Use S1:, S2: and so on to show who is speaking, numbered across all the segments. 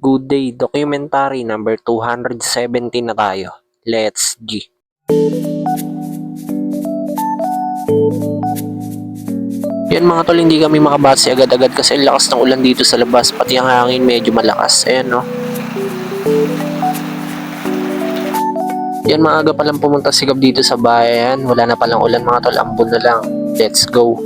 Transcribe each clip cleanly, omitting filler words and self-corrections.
S1: Good Day Documentary number 217 na tayo. Let's G. Yan mga tol, hindi kami makabase agad-agad kasi lakas ng ulan dito sa labas, pati ang hangin medyo malakas. Ayan no. Yan, maaga palang pumunta si Gab dito sa bayan. Wala na palang ulan mga tol, ambon na lang. Let's go.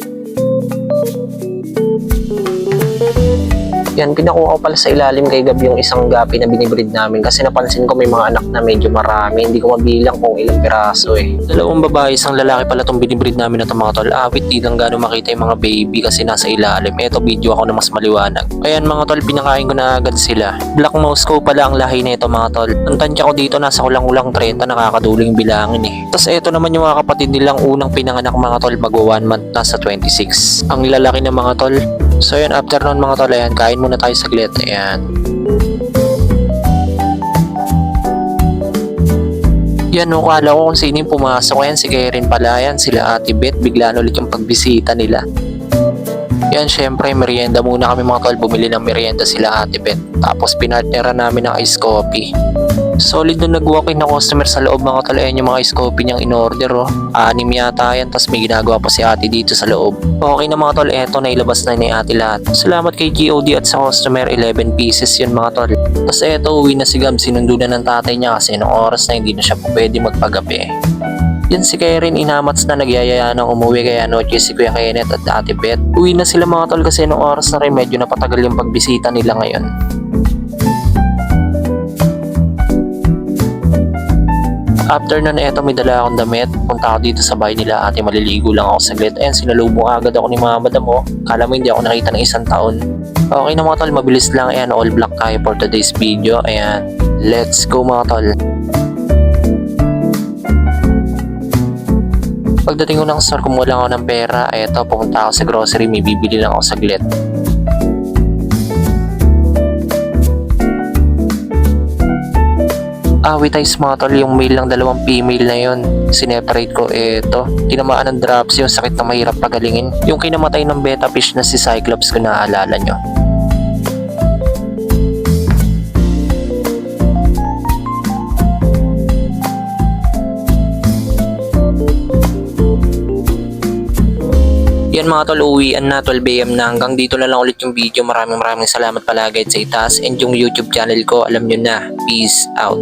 S1: Yan, kinukuha ko pala sa ilalim kay Gab yung isang gapi na binibreed namin kasi napansin ko may mga anak na medyo marami. Hindi ko mabilang kung ilang piraso eh. Dalawang babae, isang lalaki pala itong binibreed namin na ito mga tol. Awit di lang gano'ng makita yung mga baby kasi nasa ilalim. Eto, video ako na mas maliwanag. Ayan mga tol, pinakain ko na agad sila. Black Moscow pala ang lahi na ito mga tol. Ang tansya ko dito nasa kulang-kulang 30, nakakaduling bilangin eh. Tapos eto naman yung mga kapatid nilang unang pinanganak mga tol, magwa 1 month nasa 26. Ang lalaki ng mga tol. So yan, after nun mga tol, ayan, kain muna tayo saglit. Ayan. Yan, no, kala ko kung sino yung pumasok. Ayan, si Karen pala. Ayan, sila Ate Beth. Biglaan ulit yung pagbisita nila. Yan, syempre, merienda muna kami mga tol. Bumili ng merienda sila Ate Beth. Tapos pinartneran namin ng ice coffee. Solid nung nag-walk-in na customer sa loob mga tol. Ayan yung mga ice coffee niyang in-order oh. 6 yata yan. Tapos may ginagawa pa si ate dito sa loob. Okay na mga tol. Eto, nailabas na ni ate lahat. Salamat kay GOD at sa customer. 11 pieces yun mga tol. Tapos eto, uwi na si Gab. Sinundo na ng tatay niya kasi nung oras na hindi na siya pwede magpagabi. Yan si Karen, inamats na nagyayaya ng umuwi kaya noche si Kuya Kenneth at Ate Beth. Uwi na sila mga tol kasi nung oras na rin medyo napatagal yung pagbisita nila ngayon. After nun, eto may dala akong damit. Punta ako dito sa bahay nila ate, maliligo lang ako saglit. Ayan, sinalubong agad ako ni mga madam mo. Kala mo hindi ako nakita ng 1 taon. Okay na mga tol, mabilis lang. Ayan, all black tayo for today's video. Ayan, let's go mga tol. Pagdating ko ng store, kumuha lang ako ng pera. Eto, pumunta ako sa grocery, may bibili lang ako saglit. Awitize mga tol, yung male lang 2 female na yun. Sineparate ko, eto. Tinamaan ng drops yung sakit na mahirap pagalingin. Yung kinamatay ng beta fish na si Cyclops kung naaalala nyo. Yan mga tol, uwian na, 12 AM na. Hanggang dito na lang ulit yung video. Maraming salamat palagi sa itaas and yung YouTube channel ko, alam nyo na. Peace out.